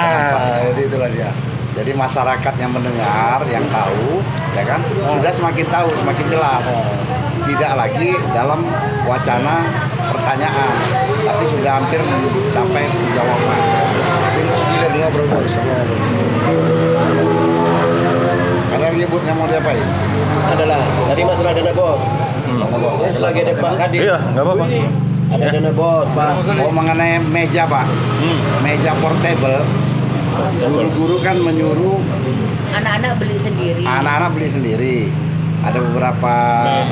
Jadi itulah dia. Jadi masyarakat yang mendengar, yang tahu, ya kan, sudah semakin tahu, semakin jelas. Tidak lagi dalam wacana pertanyaan, tapi sudah hampir mencapai jawaban. Ada yang nyebutnya mau diapain? Adalah tadi masalah dana bos. Ini lagi ada Pak Kadir. Iya, nggak apa-apa. Ada dana bos, Pak. Oh mengenai meja Pak, meja portable. Guru-guru kan menyuruh Anak-anak beli sendiri. anak-anak beli sendiri. Ada beberapa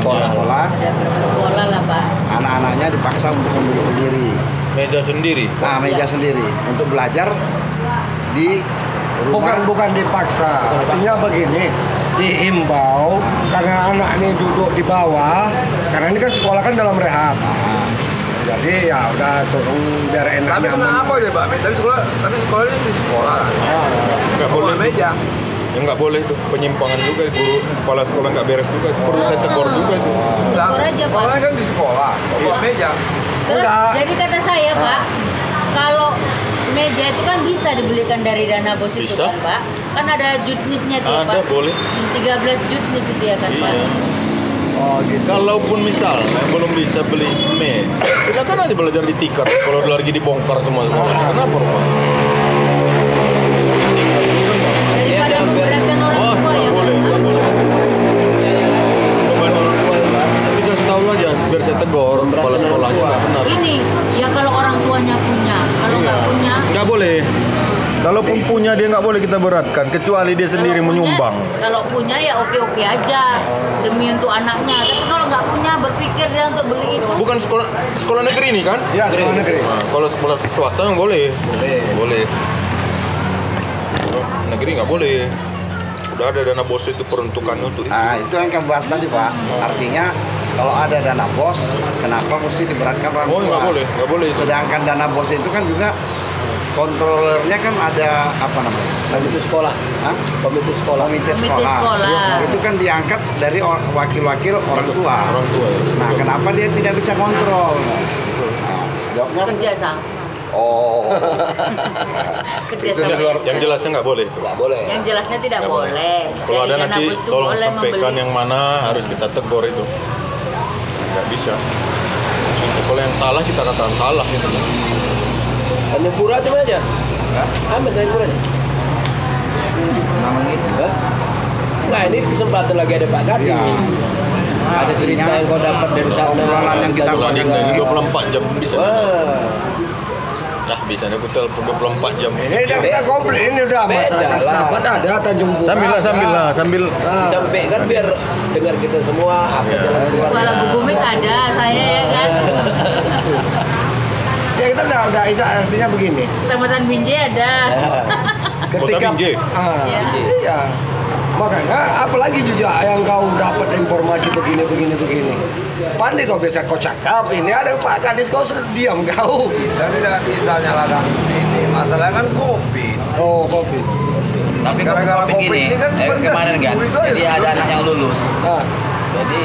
sekolah, Ada berapa sekolah lah Pak. anak-anaknya dipaksa untuk membeli sendiri. Meja sendiri. Nah, meja sendiri untuk belajar di rumah. Bukan dipaksa. Artinya begini, dihimbau karena anak ini duduk di bawah, karena ini kan sekolah kan dalam rehab. Jadi ya udah turun biar enak. Tapi kenapa ya Pak? Tapi sekolahnya di sekolah. Nggak boleh. Meja. Ya nggak boleh itu penyimpangan juga guru kepala sekolah nggak beres juga itu perlu saya tegur juga itu. Tegur aja Pak. Sekolahnya kan di sekolah. Bawa meja. Terus Udah. jadi kata saya Pak, kalau meja itu kan bisa dibelikan dari dana bos itu Bisa. kan Pak. Kan ada jutnisnya dia Ada, Pak. boleh. 13 jutnis itu ya kan Pak. Iya. Oh gitu. Kalaupun misalnya belum bisa beli silakan aja belajar di tikar kalau lagi dibongkar semua. Kenapa Pak? Daripada memberatkan orang tua Nggak ya kan boleh, Pak. nggak boleh. Beban orang tua tapi kasih tahu aja biar saya tegur kepala sekolahnya nggak benar. Ini ya kalau orang tuanya punya, kalau nggak punya Nggak boleh. Kalaupun punya dia nggak boleh kita beratkan kecuali dia sendiri kalau punya- menyumbang. Kalau punya ya oke-oke aja demi untuk anaknya. Tapi kalau nggak punya berpikir dia untuk beli itu. Bukan sekolah negeri ini kan? Ya sekolah negeri. Nah, kalau sekolah swasta yang boleh. Boleh. Negeri nggak boleh. Udah ada dana bos itu peruntukannya untuk itu. Nah, itu yang kami bahas tadi Pak. Artinya kalau ada dana bos, kenapa mesti diberatkan orang Oh tua? nggak boleh. Sedangkan dana bos itu kan juga kontrolernya kan ada apa namanya? Komite sekolah. Hah? Komite sekolah. Komite Komite sekolah. sekolah. Itu kan diangkat dari wakil-wakil orang tua. Orang tua. Ya. Nah, kenapa dia tidak bisa kontrol? Nah, jawabnya Kerja sama. oh. Kerja Itu sama. di luar- Yang jelasnya nggak boleh itu. Nggak boleh. Yang jelasnya tidak Nggak boleh. Kalau Dari ada dana nanti bos itu tolong boleh sampaikan membeli. yang mana harus kita tegur itu. Nggak bisa. Kalau yang salah kita katakan salah gitu. Tanjung cuma aja. Ambil Tanjung Pura. Namanya itu. Nah ini kesempatan lagi ada Pak Kadir. Ya. Ada cerita yang kau dapat dari sana. Obrolan yang kita Tadi dari 24 jam bisa. Wah. Biasanya aku telepon 24 jam. Ini udah kita komplit, ini udah masyarakat setempat ada Tanjung Pura. Sambil. Sampaikan biar dengar kita semua apa jalan keluar. Kalau Bu Gumik ada, saya ya kan. Ya kita udah itu artinya begini. Kecamatan Binjai ada. Kota Binjai? Iya. Iya. Makanya apalagi juga yang kau dapat informasi begini. Pandai kau bisa kau cakap, ini ada Pak Kadis kau diam kau. Kita tidak bisa nyalakan ini. Masalahnya kan kopi. Oh, kopi. Tapi Gara-gara topik COVID ini, ini kan kemarin kan, guru itu jadi ada ada anak yang lulus. Nah, Jadi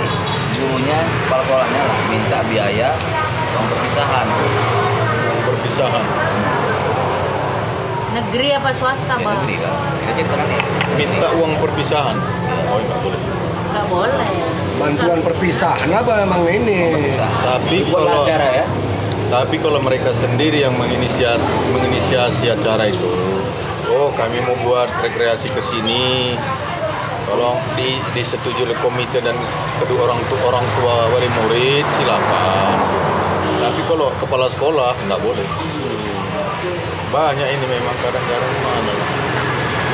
gurunya, kepala sekolahnya lah minta biaya uang perpisahan. Negeri apa swasta, Di Pak? negeri kan. Kita cerita kan nih. Minta uang perpisahan. Oh, nggak boleh. Nggak boleh. bantuan perpisahan apa memang ini? Tapi kalau mereka sendiri yang menginisiasi acara itu, oh kami mau buat rekreasi ke sini, tolong disetujui oleh komite dan kedua orang tua wali murid, silakan. Tapi kalau kepala sekolah nggak boleh. Banyak ini memang kadang-kadang mana.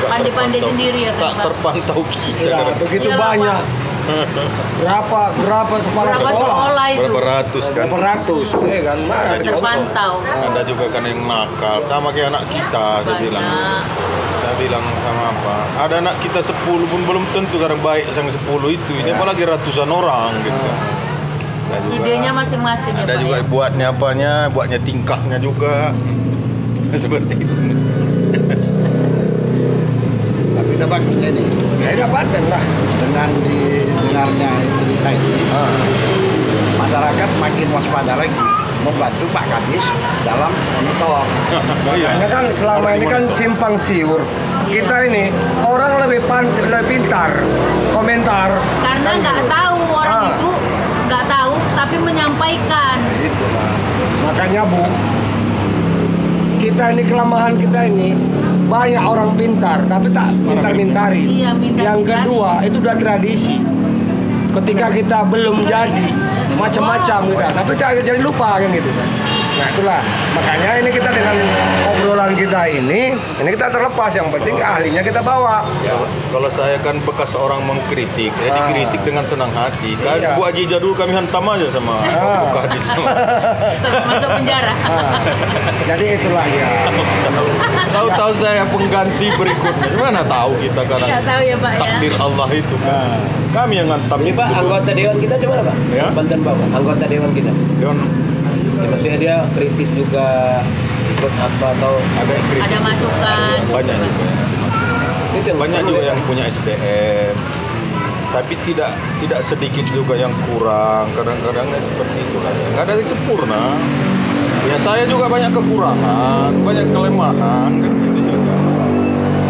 Pandai-pandai sendiri ya kan, Tak Pak? terpantau kita. Ya, begitu Iyalah, banyak. Berapa kepala Berapa sekolah? sekolah itu? Berapa ratus kan? Berapa ratus, ya kan? Mana Terpantau. Ada juga kan yang nakal, sama kayak anak kita, saya bilang sama apa, ada anak kita 10 pun belum tentu kadang baik yang 10 itu, ini apalagi ratusan orang gitu. Ada juga- Idenya masing-masing ya, ada Pak, juga ya? buatnya tingkahnya juga seperti itu. Tapi udah bagusnya nih, Ya dapatkan lah. dengan didengarnya cerita ini, masyarakat makin waspada lagi membantu Pak Kadis dalam monitor. Karena kan selama ini kan simpang siur. Kita ini orang lebih pintar komentar. Karena nggak tahu orang itu nggak tahu tapi menyampaikan. Itulah. Makanya Bu, kita ini kelemahan kita ini banyak orang pintar tapi tak mintar-mintari. Iya, mintar-mintari. Yang kedua itu udah tradisi. Ketika kita belum jadi macam-macam kita, tapi kita jadi lupa kan gitu kan. Nah itulah makanya ini kita dengan obrolan kita ini kita terlepas, yang penting ahlinya kita bawa. Ya, kalau saya kan bekas orang mengkritik, ya dikritik dengan senang hati. Kan Iya. Bu Haji jadul kami hantam aja sama Bu Kadis. Sampai masuk penjara. Jadi itulah ya. Tahu-tahu saya pengganti berikutnya. Gimana tahu kita kadang Nggak tahu ya, Pak, ya? takdir Allah itu kan. Kami yang ngantam Ini itu. Pak, anggota dewan kita cuma Pak? Ya. Banten Pak, anggota dewan kita. Dewan Ya, maksudnya dia kritis juga ikut apa atau ada yang kritik. Ada masukan. Banyak juga. itu yang Banyak perlu juga ya. yang punya SDM. Tapi tidak sedikit juga yang kurang. Kadang-kadang ya seperti itu lah. Nggak ada yang sempurna. Ya saya juga banyak kekurangan, banyak kelemahan kan gitu juga.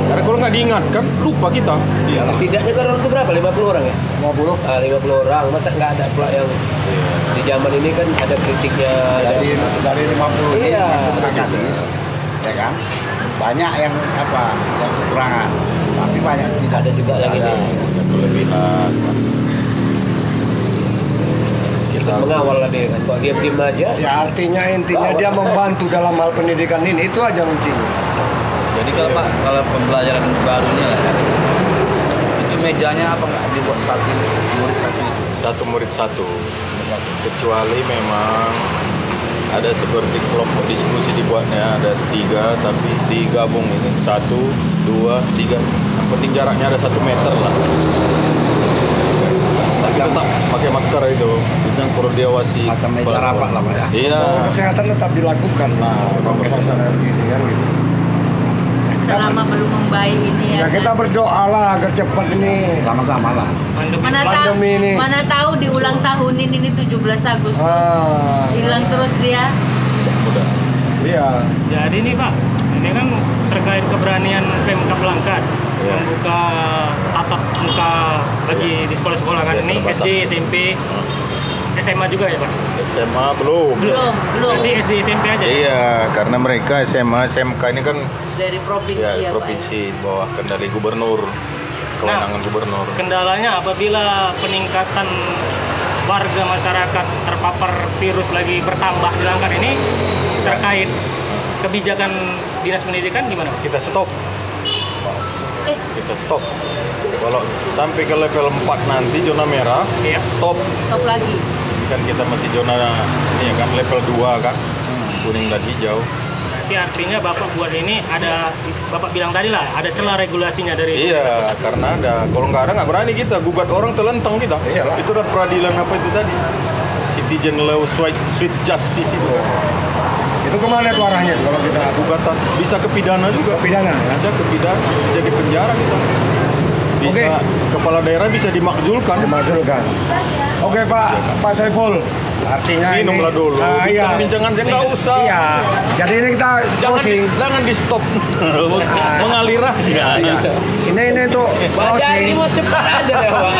Karena kalau nggak diingatkan lupa kita. Iyalah. Tidaknya kan orang itu berapa? 50 orang ya? 50. 50 orang, masa nggak ada pula yang di zaman ini kan ada kritiknya Dari 50 ini Iya. Pak Kadis, ya kan? Banyak yang kekurangan, tapi banyak tidak Ada juga yang ada. ini. Kelebihan. Kita mengawal lah dia kan. Kok diam-diam aja? Ya artinya intinya dia membantu dalam hal pendidikan ini, itu aja kuncinya. Jadi kalau Pak, kalau pembelajaran barunya lah ya, itu mejanya apa nggak dibuat satu murid satu itu? satu murid satu. Kecuali memang ada seperti kelompok diskusi dibuatnya ada 3 tapi digabung ini 1, 2, 3. Yang penting jaraknya ada 1 meter lah. Tapi tetap pakai masker itu yang perlu diawasi. Macam meja rapat lah Pak ya. Iya. Kesehatan tetap dilakukan lah. Suasana begini kan gitu. Selama belum membaik ini Ya ya. kita kan? berdoa lah agar cepat ini. Sama-sama lah. Pandemi ini. Mana tahu di ulang tahun ini 17 Agustus. Hilang terus dia. Mudah. Iya. Jadi nih Pak, ini kan terkait keberanian Pemkab Langkat Ya. membuka tatap muka bagi di sekolah-sekolah kan Ya, ini terbatas. SD, SMP, SMA juga ya Pak? SMA belum. Belum. Jadi SD, SMP aja? Iya, karena mereka SMA, SMK ini kan Dari provinsi ya ya, Pak, ya. provinsi bawah kendali gubernur, kewenangan gubernur. Kendalanya apabila peningkatan warga masyarakat terpapar virus lagi bertambah di Langkat ini terkait kebijakan dinas pendidikan gimana Pak? Kita stop. Kita stop. Kalau sampai ke level 4 nanti zona merah, Iya. stop. Stop lagi. Kan kita masih zona ini kan level 2 kan. Kuning dan hijau. Berarti artinya Bapak buat ini ada, Bapak bilang tadi lah, ada celah regulasinya dari Iya, karena ada. Kalau nggak ada nggak berani kita gugat orang telentang kita. Iyalah. Itu udah peradilan apa itu tadi? Citizen Law Sweet Justice itu kan. Itu kemana tuh arahnya kalau kita Gugatan bisa ke pidana juga. pidana ya? Bisa ke pidana, bisa di penjara kita. Bisa Oke. kepala daerah bisa dimakzulkan. Dimakzulkan. Oke Pak Saiful, artinya Minumlah ini, dulu. iya. Bincang-bincangan aja nggak usah. Iya. Jadi ini kita closing. Jangan di stop. Mengalir aja. Iya. Ini untuk closing. mau cepat aja deh Pak.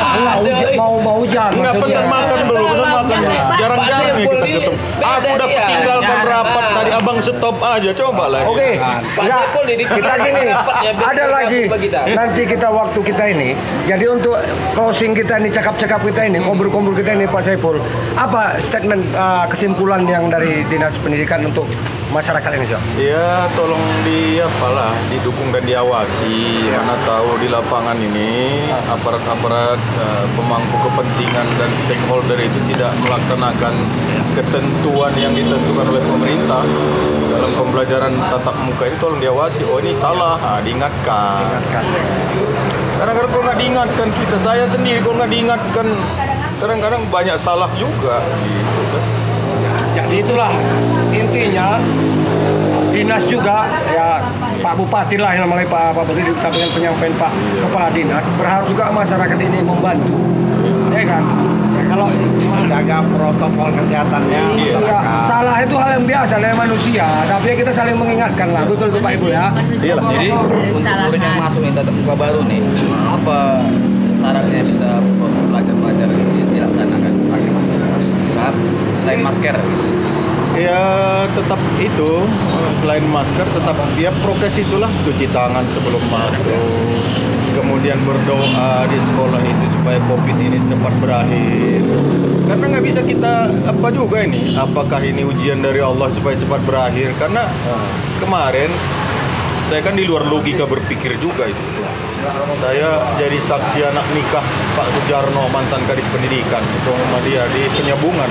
Enggak, mau hujan. Enggak maksudnya. pesan makan dulu, pesan makan. Jarang-jarang ya kita ketemu. Aku udah tinggalkan rapat tadi, abang stop aja, coba lah. Oke, Pak enggak, Saiful ini kita gini, ada lagi nanti kita waktu kita ini. Jadi untuk closing kita ini, cakap-cakap kita ini, ngobrol-ngobrol kita ini Pak Saiful, apa statement kesimpulan yang dari Dinas Pendidikan untuk masyarakat ini, Cok? Ya tolong didukung dan diawasi. Mana tahu di lapangan ini aparat-aparat pemangku kepentingan dan stakeholder itu tidak melaksanakan ketentuan yang ditentukan oleh pemerintah dalam pembelajaran tatap muka ini. Tolong diawasi. Oh ini salah, diingatkan. Kadang-kadang kalau nggak diingatkan saya sendiri kalau nggak diingatkan kadang-kadang banyak salah juga. Gitu kan. Jadi itulah intinya dinas juga ya Pak Bupati lah yang namanya Pak Bupati disampaikan penyampaian Pak Kepala Dinas berharap juga masyarakat ini membantu, ya kan? Ya, kalau Jaga protokol kesehatannya iya, masyarakat. salah itu hal yang biasa dari manusia, tapi kita saling mengingatkan lah, betul tuh Pak Ibu ya. Iyalah. Jadi untuk murid yang masuk yang tatap muka baru nih, apa syaratnya bisa proses belajar dilaksanakan? Misal selain masker gitu. Ya tetap itu, selain masker tetap ya prokes itulah, cuci tangan sebelum masuk, kemudian berdoa di sekolah itu supaya COVID ini cepat berakhir. Karena nggak bisa kita apa juga ini, apakah ini ujian dari Allah supaya cepat berakhir? Karena kemarin saya kan di luar logika berpikir juga itu. Saya jadi saksi anak nikah Pak Sujarno, mantan Kadis Pendidikan, itu sama dia di Penyambungan.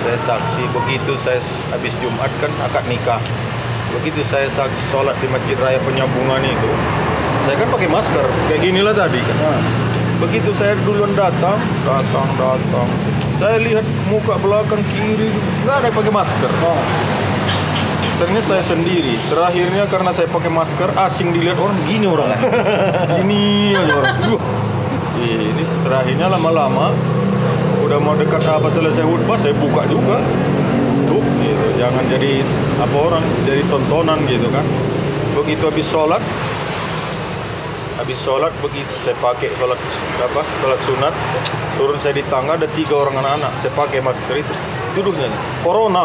Saya saksi, begitu saya habis Jumat kan akad nikah. Begitu saya saksi sholat di Masjid Raya Penyambungan itu, saya kan pakai masker, kayak ginilah tadi kan. Begitu saya duluan datang. Saya lihat muka belakang kiri, nggak ada yang pakai masker. Ternyata saya sendiri. Terakhirnya karena saya pakai masker, asing dilihat orang gini orang. Gini aja orang. Ini terakhirnya lama-lama udah mau dekat apa selesai khutbah saya buka juga. Tuh gitu. Jangan jadi apa orang, jadi tontonan gitu kan. Begitu habis sholat begitu saya pakai sholat sunat, turun saya di tangga ada 3 orang anak-anak, saya pakai masker itu. Tuduhnya corona.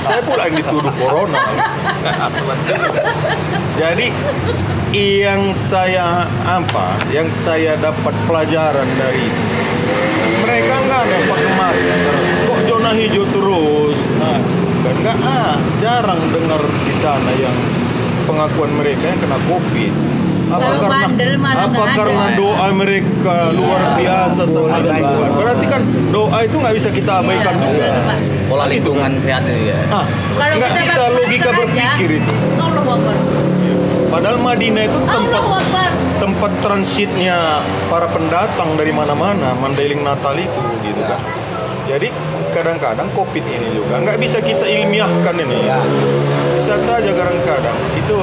Saya pula yang dituduh corona. Jadi yang saya dapat pelajaran dari itu, mereka nggak ada pakai masker, kok zona hijau terus. Kan jarang dengar di sana yang pengakuan mereka yang kena COVID. Kalau bandel malah nggak ada. Karena doa mereka luar biasa sama Tuhan. Berarti kan doa itu nggak bisa kita abaikan juga. Pola lingkungan sehat itu ya. Kalau Nggak kita bisa pakai logika masker berpikir aja, itu. Allahu Akbar. Padahal Madinah itu Allahu Akbar. tempat transitnya para pendatang dari mana-mana, Mandailing Natal itu gitu kan. Jadi kadang-kadang COVID ini juga nggak bisa kita ilmiahkan ini. Bisa saja kadang-kadang itu.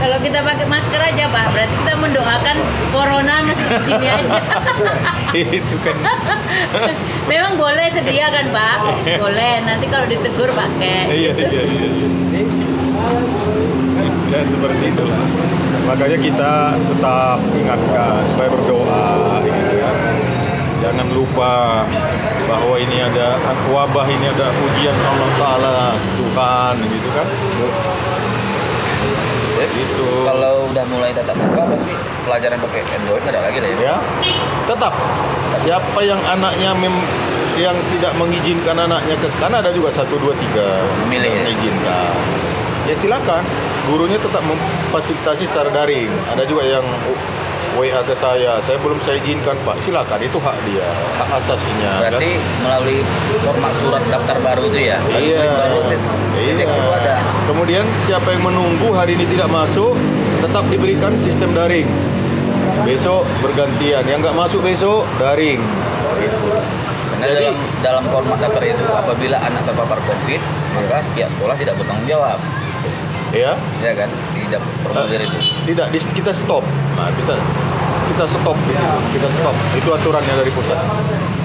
Kalau kita pakai masker aja Pak, berarti kita mendoakan corona masuk di sini aja. Itu kan. Memang boleh sedia kan Pak? Boleh, nanti kalau ditegur pakai. Iya. Ya seperti itulah. Makanya kita tetap ingatkan supaya berdoa gitu ya. Jangan lupa bahwa ini ada wabah, ini ada ujian Allah Ta'ala, Tuhan gitu kan. Gitu. Kalau udah mulai tatap muka, berarti pelajaran pakai Android nggak ada lagi lah ya? Ya, tetap siapa yang anaknya yang tidak mengizinkan anaknya ke sekolah, ada juga 1, 2, 3 Memilih. mengizinkan. Ya silakan, gurunya tetap memfasilitasi secara daring. Ada juga yang WA ke saya belum saya izinkan Pak, silakan, itu hak dia, hak asasinya. Berarti melalui format surat daftar baru itu ya? Iya. Jadi kalau ada. Kemudian siapa yang menunggu hari ini tidak masuk, tetap diberikan sistem daring. Besok bergantian, yang nggak masuk besok daring. Gitu. Karena Jadi dalam format daftar itu apabila anak terpapar COVID, maka pihak sekolah tidak bertanggung jawab. ya Ya kan? Di formulir itu. tidak kita stop. Nah, kita stop di situ. Kita stop. Itu aturannya dari pusat.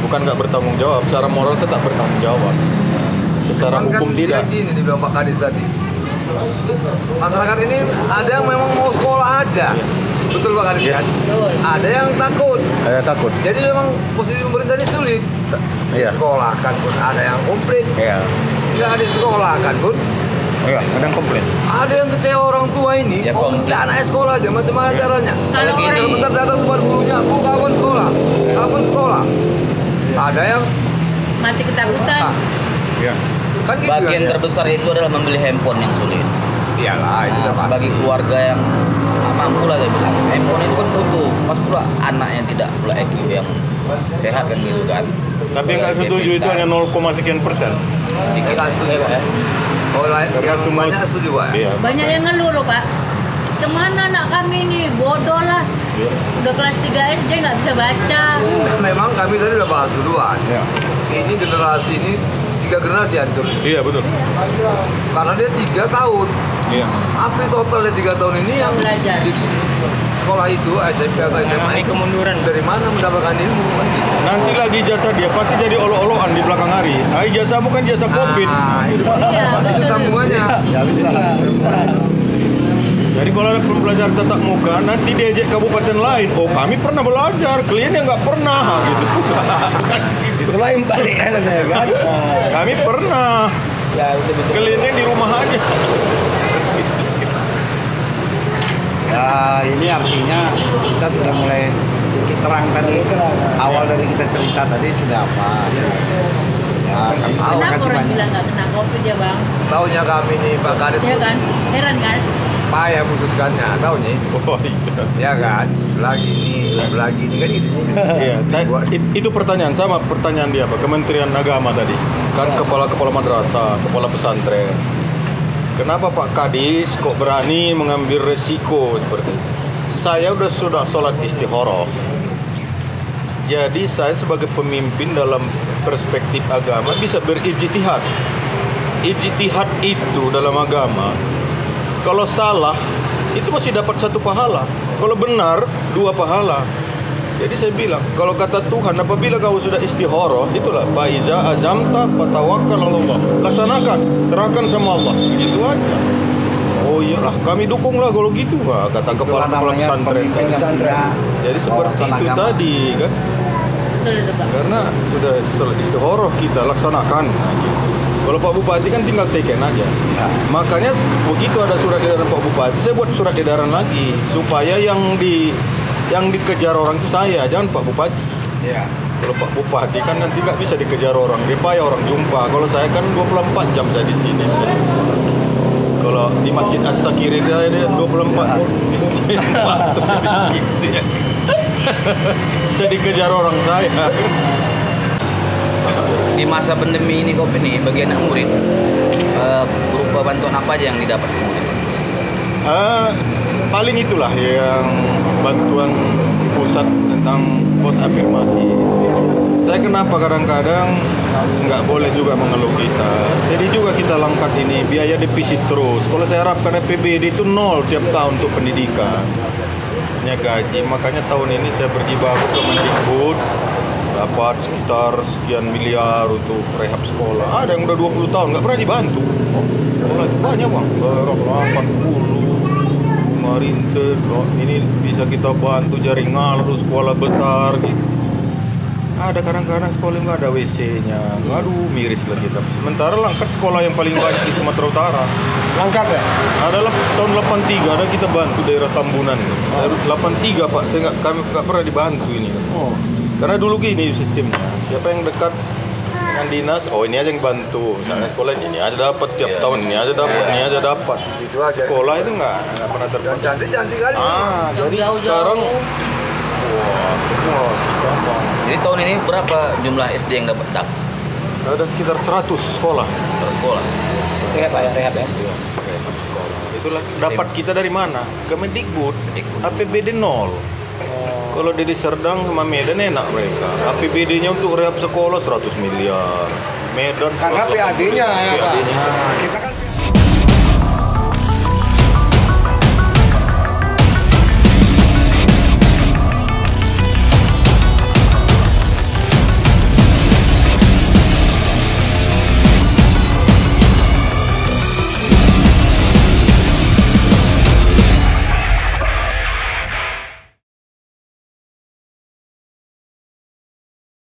Bukan nggak bertanggung jawab, secara moral tetap bertanggung jawab. Secara hukum tidak. Ini dibilang Pak Kadis tadi. Masyarakat ini ada yang memang mau sekolah aja. Betul Pak Kadis Iya. kan? Ada yang takut. Saya takut. Jadi memang posisi pemerintah ini sulit. Iya. Disekolahkan pun ada yang komplain. Iya. Nggak disekolahkan pun Iya, ada yang komplain. ada yang kecewa orang tua ini. Ya, mau komplain. minta anaknya sekolah aja, bagaimana caranya? Kalau Kalau orang- bentar datang tempat gurunya, Bu kapan sekolah? Kapan sekolah? Ada yang Mati ketakutan. Iya. kan gitu Bagian kan, ya? terbesar itu adalah membeli handphone yang sulit. Iyalah, itu udah Nah, pasti. bagi keluarga yang nggak mampu lah saya bilang, handphone itu kan butuh. Pas pula anak yang tidak pula IQ yang sehat kan gitu kan. Tapi yang nggak setuju itu hanya 0, sekian persen. sedikit. Nggak setuju, Pak, ya? Oh, lain, Karena yang semua banyak setuju Pak. Iya. Banyak yang ngeluh loh Pak. Kemana anak kami nih? Bodoh lah. Iya. Udah kelas 3 SD nggak bisa baca. Memang kami tadi udah bahas duluan. Iya. Ini generasi ini 3 generasi hancur. Iya, betul. Karena dia 3 tahun. Iya. Asli totalnya 3 tahun ini yang Belajar. di sekolah itu SMP atau SMA Mengalami itu kemunduran. dari mana mendapatkan ilmu kan gitu. Nanti lagi jasa dia pasti jadi olo-oloan di belakang hari. Jasa bukan jasa Covid. Nah, itu, Iya, itu sambungannya. Ya bisa. Jadi kalau ada pembelajaran tatap muka, nanti diajak kabupaten lain. Oh, kami pernah belajar, kliennya nggak pernah, gitu. Kan gitu. Itu lain balik kan, kan? Kami pernah. Ya itu betul. Kliennya di rumah aja. Ya ini artinya kita sudah mulai titik terang tadi. Awal dari kita cerita tadi sudah apa? Ya kami terima Kenapa kasih orang banyak. gila nggak kena COVID ya Bang? Taunya kami nih Pak Kades Ya kan? Heran kan? payah putuskannya, taunya. Oh iya. Ya kan, sebelah gini kan gitu. Iya, itu pertanyaan sama pertanyaan dia, Pak. Kementerian Agama tadi. Kan kepala madrasah, kepala pesantren. Kenapa Pak Kadis kok berani mengambil resiko seperti itu? Saya sudah sholat istikharah. Jadi saya sebagai pemimpin dalam perspektif agama bisa berijtihad. Ijtihad itu dalam agama, kalau salah itu masih dapat 1 pahala. Kalau benar 2 pahala. Jadi saya bilang, kalau kata Tuhan, apabila kau sudah istikharah, itulah faiza azamta fatawakkal 'ala Allah. Laksanakan, serahkan sama Allah. Gitu aja. Oh iyalah, kami dukunglah kalau gitu, Pak, kata kepala namanya pesantren. pemimpin yang punya Jadi seperti wawasan itu agama. tadi kan. Betul itu Pak. Karena sudah istikharah kita laksanakan. Nah, gitu. Kalau Pak Bupati kan tinggal teken aja. Makanya begitu ada surat edaran Pak Bupati, saya buat surat edaran lagi supaya yang dikejar orang itu saya, jangan Pak Bupati. Ya. Kalau Pak Bupati kan nanti nggak bisa dikejar orang, dia payah orang jumpa. Kalau saya kan 24 jam saya di sini. Kalau di Masjid As-Sakiri dia 24 waktu di situ ya. Saya dikejar orang saya. Di masa pandemi ini COVID ini bagi anak murid berupa bantuan apa aja yang didapat murid? Paling itulah yang bantuan pusat tentang pos afirmasi. Saya kenapa kadang-kadang nggak boleh juga mengeluh kita. Jadi juga kita langkat ini biaya defisit terus. Kalau saya harapkan APBD itu 0 tiap tahun untuk pendidikan. Hanya gaji. Makanya tahun ini saya berjibaku ke Mendikbud, dapat sekitar sekian miliar untuk rehab sekolah. Ada yang udah 20 tahun nggak pernah dibantu. Oh, itu banyak bang, 80 kemarin ini bisa kita bantu jaringan lalu sekolah besar gitu. Ada kadang-kadang sekolah nggak ada WC-nya, aduh miris lah kita. Sementara Langkat sekolah yang paling banyak di Sumatera Utara. Langkat ya? Adalah tahun 83 ada kita bantu daerah Tambunan. 83 Pak, saya nggak pernah dibantu ini. Oh. Karena dulu gini sistemnya, siapa yang dekat dengan dinas, oh ini aja yang bantu. Misalnya sekolah ini aja dapat tiap tahun, ini aja dapat, ini aja dapat. Itu aja. Sekolah itu nggak pernah Dan terbantu. cantik-cantik kali. Jadi Jauh-jauh. sekarang, wah, semua gampang. Jadi tahun ini berapa jumlah SD yang dapat DAP Ada sekitar 100 sekolah. per sekolah? Rehab ya, rehab ya. Itulah dapat kita dari mana? Kemendikbud. Kemendikbud. APBD 0. Kalau Deli Serdang sama Medan enak mereka. APBD-nya untuk rehab sekolah 100 miliar. Medan Karena 180 PAD-nya ya Pak. PAD-nya. Nah, kita kan